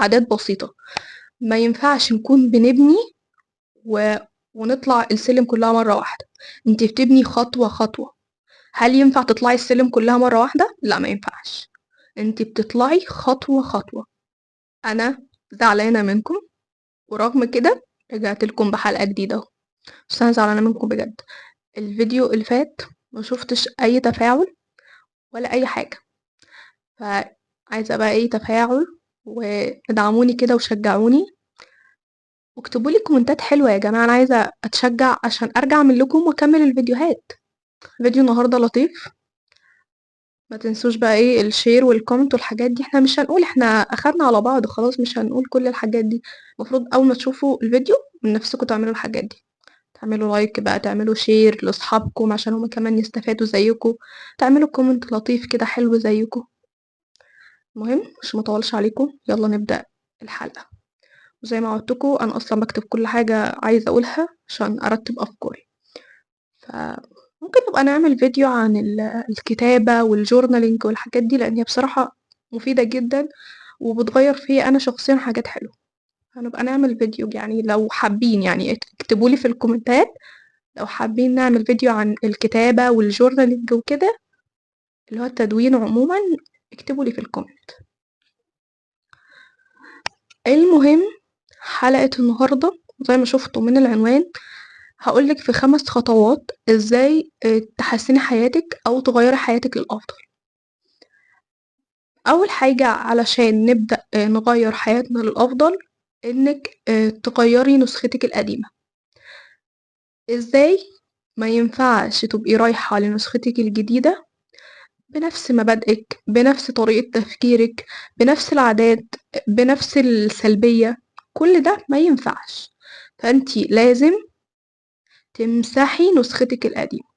عادات بسيطة. ما ينفعش نكون بنبني ونطلع السلم كلها مرة واحدة. انت بتبني خطوة خطوة. هل ينفع تطلعي السلم كلها مرة واحدة؟ لا، ما ينفعش. انت بتطلعي خطوة خطوة. انا زعلانة منكم، ورغم كده رجعت لكم بحلقة جديدة اهو. بس انا زعلانة منكم بجد. الفيديو اللي فات ما شفتش اي تفاعل ولا اي حاجة، فعايزة بقى ايه تفاعل، وادعموني كده وشجعوني، واكتبوا لي كومنتات حلوة يا جماعة. انا عايزة اتشجع عشان ارجع اعمل لكم واكمل الفيديوهات. فيديو النهاردة لطيف. ما تنسوش بقى ايه الشير والكومنت والحاجات دي. احنا مش هنقول، احنا اخدنا على بعض خلاص، مش هنقول كل الحاجات دي. المفروض اول ما تشوفوا الفيديو من نفسكم تعملوا الحاجات دي، تعملوا لايك بقى، تعملوا شير لاصحابكم عشان هما كمان يستفادوا زيكم، تعملوا كومنت لطيف كده حلو زيكم. المهم مش مطولش عليكم، يلا نبدأ الحلقة. وزي ما عودتكم انا اصلا بكتب كل حاجة عايزة اقولها عشان ارتب افكاري. فممكن نبقى نعمل فيديو عن الكتابة والجورنالينج والحاجات دي، لان هي بصراحة مفيدة جدا وبتغير فيا انا شخصيا حاجات حلوة. هنبقى نعمل فيديو، يعني لو حابين يعني اكتبولي في الكومنتات لو حابين نعمل فيديو عن الكتابة والجورنالينج وكده، اللي هو التدوين عموما. اكتبولي في الكومنت. المهم حلقة النهاردة زي ما شفتوا من العنوان، هقولك في 5 خطوات ازاي تحسني حياتك او تغيري حياتك للأفضل. اول حاجة علشان نبدأ نغير حياتنا للأفضل، انك تغيري نسختك القديمة. ازاي؟ ما ينفعش تبقي رايحة لنسختك الجديدة بنفس مبادئك، بنفس طريقة تفكيرك، بنفس العادات، بنفس السلبية. كل ده ما ينفعش. فانتي لازم تمسحي نسختك القديمة.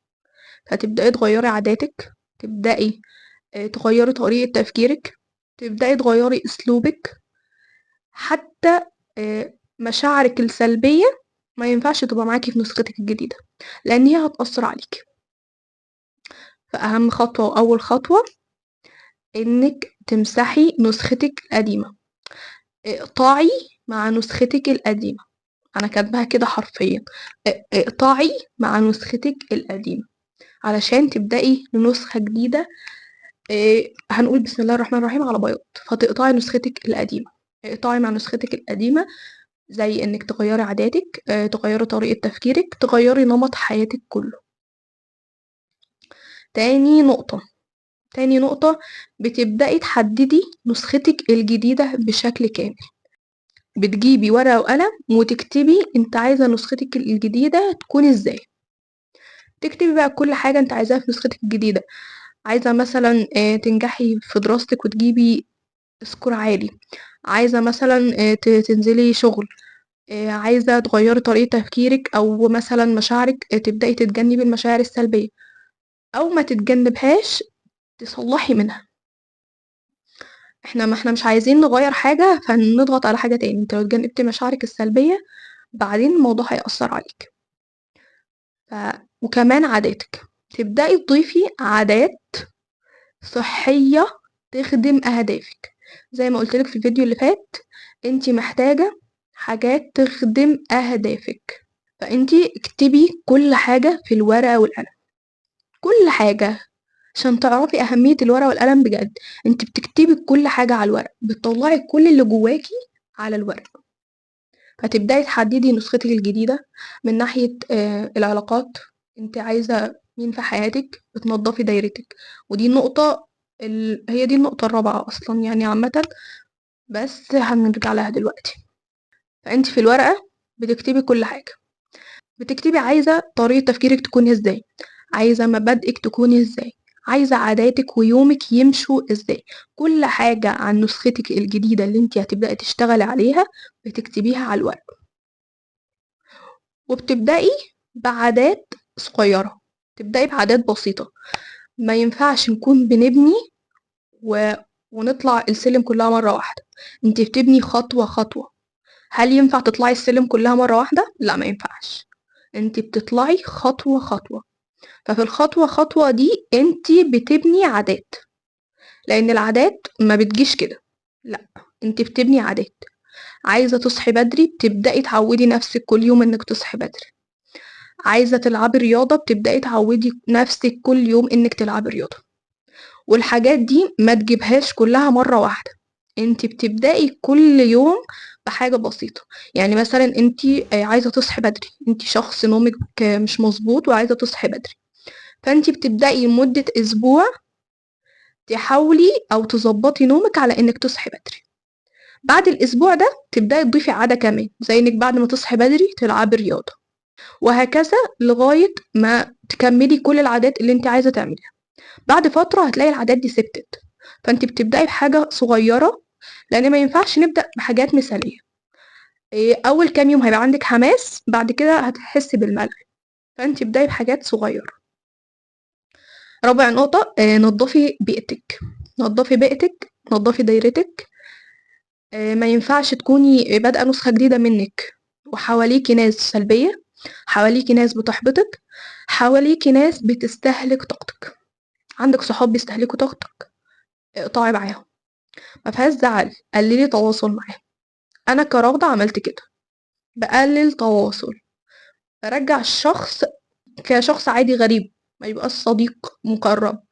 هتبدأي تغيري عاداتك، تبدأي تغيري طريقة تفكيرك، تبدأي تغيري أسلوبك. حتى مشاعرك السلبية ما ينفعش تبقى معاكي في نسختك الجديدة، لأن هي هتأثر عليكي. فأهم خطوة وأول خطوة إنك تمسحي نسختك القديمة. اقطعي مع نسختك القديمة. أنا كاتباها كده حرفيا، اقطعي مع نسختك القديمة علشان تبدأي لنسخة جديدة. هنقول بسم الله الرحمن الرحيم على بياض. فتقطعي نسختك القديمة، اقطعي مع نسختك القديمة، زي انك تغيري عاداتك، تغيري طريقة تفكيرك، تغيري نمط حياتك كله. تاني نقطة بتبدأي تحددي نسختك الجديدة بشكل كامل. بتجيبي ورقة وقلم وتكتبي انت عايزة نسختك الجديدة تكون ازاي. تكتبي بقى كل حاجة انت عايزاها في نسختك الجديدة. عايزة مثلا تنجحي في دراستك وتجيبي سكور عالي، عايزة مثلا تنزلي شغل، عايزة تغيري طريقة تفكيرك أو مثلا مشاعرك، تبدأي تتجنبي المشاعر السلبية، أو ما تتجنبهاش تصلحي منها. ما احنا مش عايزين نغير حاجة فنضغط على حاجة تاني. انت لو اتجنبتي مشاعرك السلبية بعدين الموضوع هيأثر عليك. وكمان عاداتك، تبدأي تضيفي عادات صحية تخدم أهدافك. زي ما قلتلك في الفيديو اللي فات، انتي محتاجة حاجات تخدم أهدافك. فانتي اكتبي كل حاجة في الورقة والقلم، كل حاجة، عشان تعرفي أهمية الورقة والقلم بجد. انتي بتكتبي كل حاجة على الورق، بتطلعي كل اللي جواكي على الورق. هتبدأي تحددي نسختك الجديدة من ناحية العلاقات. انت عايزة مين في حياتك، بتنضفي دايرتك. ودي النقطة هي دي النقطة الرابعة أصلا يعني عامة، بس هنرجع لها دلوقتي. فانت في الورقة بتكتبي كل حاجة. بتكتبي عايزة طريقة تفكيرك تكون ازاي، عايزة مبادئك تكون ازاي، عايزة عاداتك ويومك يمشوا ازاي. كل حاجة عن نسختك الجديدة اللي انت هتبدأي تشتغلي عليها بتكتبيها على الورق. وبتبدأي بعادات صغيرة، تبدأي بعادات بسيطة. ما ينفعش نكون بنبني ونطلع السلم كلها مرة واحدة. انت بتبني خطوة خطوة. هل ينفع تطلعي السلم كلها مرة واحدة؟ لا، ما ينفعش. انت بتطلعي خطوة خطوة. ففي الخطوة خطوة دي انت بتبني عادات، لان العادات ما بتجيش كده، لا، انت بتبني عادات. عايزة تصحي بدري، بتبدأي تعودي نفسك كل يوم انك تصحي بدري. عايزة تلعبي رياضة، بتبدأي تعودي نفسك كل يوم انك تلعبي رياضة. والحاجات دي ما تجيبهاش كلها مرة واحدة، انت بتبدأي كل يوم بحاجة بسيطة. يعني مثلا انت عايزة تصحي بدري، انت شخص نومك مش مظبوط وعايزة تصحي بدري، فانت بتبدأي لمدة اسبوع تحاولي او تظبطي نومك على انك تصحي بدري. بعد الاسبوع ده تبدأي تضيفي عادة كمان، زي انك بعد ما تصحي بدري تلعبي رياضة، وهكذا لغاية ما تكملي كل العادات اللي انت عايزة تعمليها. بعد فترة هتلاقي العادات دي ثبتت، فانت بتبدأي بحاجة صغيرة، لان ما ينفعش نبدأ بحاجات مثالية. اول كام يوم هيبقى عندك حماس، بعد كده هتحسي بالملل، فانت ابدأي بحاجات صغيرة. رابع نقطة، نظفي بيئتك. نظفي بيئتك، نظفي دايرتك. ما ينفعش تكوني بادئة نسخة جديدة منك وحواليكي ناس سلبية، حواليكي ناس بتحبطك، حواليكي ناس بتستهلك طاقتك. عندك صحاب بيستهلكوا طاقتك، اقطعي معاهم، ما فيهاش زعل، قللي تواصل معاهم. انا كراغدة عملت كده، بقلل تواصل، برجع الشخص كشخص عادي غريب، ما يبقاش صديق مقرب.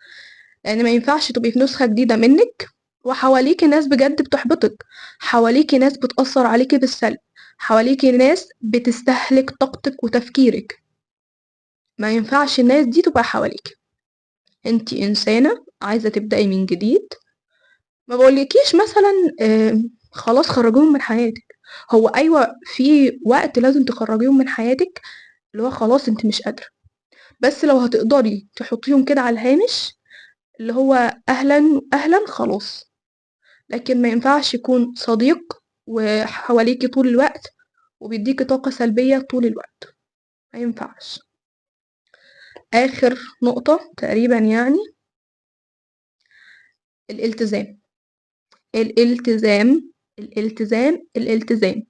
لان ما ينفعش تبقي في نسخة جديدة منك وحواليكي ناس بجد بتحبطك، حواليكي ناس بتأثر عليكي بالسلب، حواليكي ناس بتستهلك طاقتك وتفكيرك. ما ينفعش الناس دي تبقى حواليكي. انتي انسانة عايزة تبدأي من جديد، ما بقولكيش مثلا خلاص خرجيهم من حياتك. هو ايوه في وقت لازم تخرجيهم من حياتك، اللي هو خلاص انت مش قادرة، بس لو هتقدري تحطيهم كده على الهامش، اللي هو اهلا اهلا خلاص. لكن ما ينفعش يكون صديق وحواليكي طول الوقت وبيديكي طاقة سلبية طول الوقت، ما ينفعش. اخر نقطة تقريبا يعني الالتزام. الالتزام الالتزام الالتزام،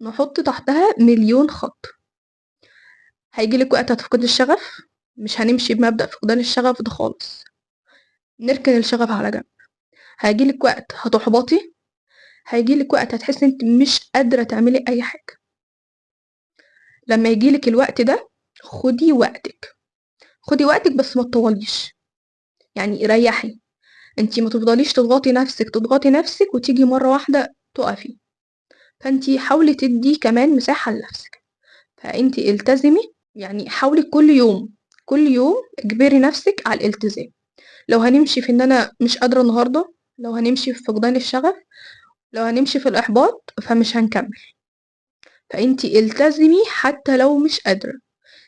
نحط تحتها مليون خط. هيجيلك وقت هتفقدي الشغف، مش هنمشي بمبدأ فقدان الشغف ده خالص، نركن الشغف على جنب. هيجيلك وقت هتحبطي، هيجيلك وقت هتحسي انت مش قادرة تعملي اي حاجة. لما يجيلك الوقت ده خدي وقتك، خدي وقتك بس ما تطوليش، يعني ريحي. انتي ما تفضليش تضغطي نفسك وتيجي مرة واحدة تقفي، فانتي حاولي تدي كمان مساحة لنفسك. فانتي التزمي، يعني حاولي كل يوم، كل يوم اجبري نفسك على الالتزام. لو هنمشي في ان انا مش قادرة النهاردة، لو هنمشي في فقدان الشغف، لو هنمشي في الاحباط، فمش هنكمل. فانتي التزمي حتى لو مش قادرة،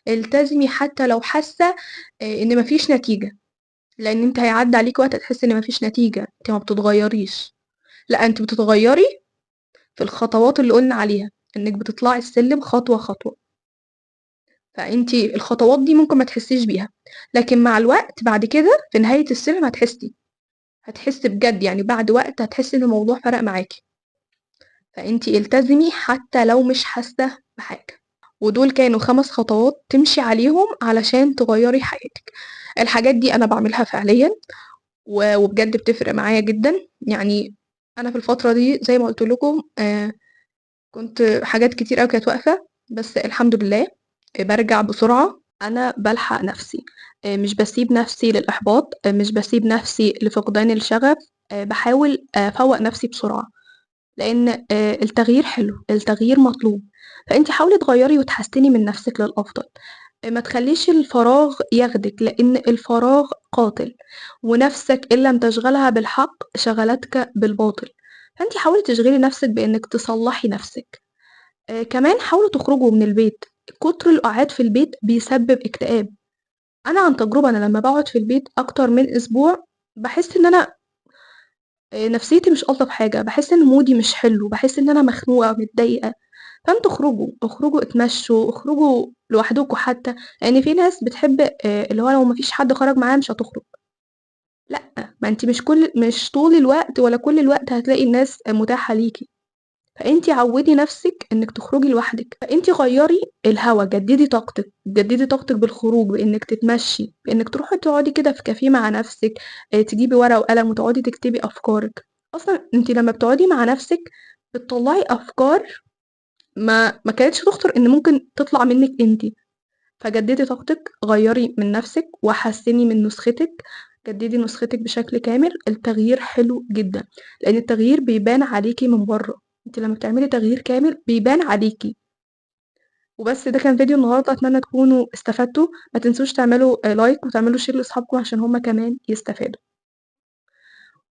التزمي حتى لو حاسة ان مفيش نتيجة، لان انت هيعدي عليك وقت تحسي ان مفيش نتيجة، انت ما بتتغيريش. لا، انت بتتغيري في الخطوات اللي قلنا عليها، انك بتطلعي السلم خطوة خطوة. فانت الخطوات دي ممكن ما تحسيش بيها، لكن مع الوقت بعد كده في نهاية السلم هتحسي بجد، يعني بعد وقت هتحسي ان الموضوع فرق معاكي. فانت التزمي حتى لو مش حاسة بحاجة. ودول كانوا 5 خطوات تمشي عليهم علشان تغيري حياتك. الحاجات دي انا بعملها فعليا وبجد بتفرق معايا جدا. يعني انا في الفترة دي زي ما قلت لكم كنت حاجات كتير قوي كانت واقفة، بس الحمد لله برجع بسرعة. انا بلحق نفسي، مش بسيب نفسي للاحباط، مش بسيب نفسي لفقدان الشغف، بحاول افوق نفسي بسرعة، لان التغيير حلو، التغيير مطلوب. فانتي حاولي تغيري وتحسني من نفسك للافضل. ما تخليش الفراغ ياخدك، لان الفراغ قاتل، ونفسك ان لم تشغلها بالحق شغلتك بالباطل. فانتي حاولي تشغلي نفسك بانك تصلحي نفسك. كمان حاولوا تخرجوا من البيت. كتر القعاد في البيت بيسبب اكتئاب. انا عن تجربة، انا لما بقعد في البيت اكتر من اسبوع بحس ان انا نفسيتي مش ألطف حاجة، باحس إن مودي مش حلو، باحس إن أنا مخنوقة متضايقة. فأنتم اخرجوا، اخرجوا اتمشوا، اخرجوا لوحدكم حتى، لإن في ناس بتحب اللي هو لو ما فيش حد خرج معاها مش هتخرج. لأ، ما أنتِ مش طول الوقت ولا كل الوقت هتلاقي الناس متاحة ليكِ. فأنتِ عودي نفسِك إنِك تخرجي لوحدِك، فأنتِ غيّري الهوا، جددي طاقتِك، جددي طاقتِك بالخروج، بإنِك تتمشي، بإنِك تروحي تقعدي كده في كافيه مع نفسِك، تجيبي ورقة وقلم وتقعدي تكتبي أفكارِك. أصلًا أنتِ لمّا بتقعدي مع نفسِك بتطلّعي أفكار ما كانتش تخطر إن ممكن تطلع منِّك أنتِ، فجددي طاقتِك، غيّري من نفسِك وحسّني من نسختِك، جددي نسختِك بشكل كامل، التغيير حلو جدًا، لإن التغيير بيبان عليكِ من برّه، أنتِ لمّا بتعملي تغيير كامل بيبان عليكِ. وبس ده كان فيديو النهارده، أتمنى تكونوا استفدتوا، ما تنسوش تعملوا لايك وتعملوا شير لأصحابكم عشان هُم كمان يستفادوا،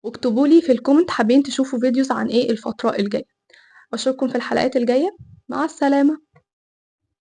واكتبوا لي في الcomment حابين تشوفوا videos عن إيه الفترة الجاية، وأشوفكم في الحلقات الجاية، مع السلامة.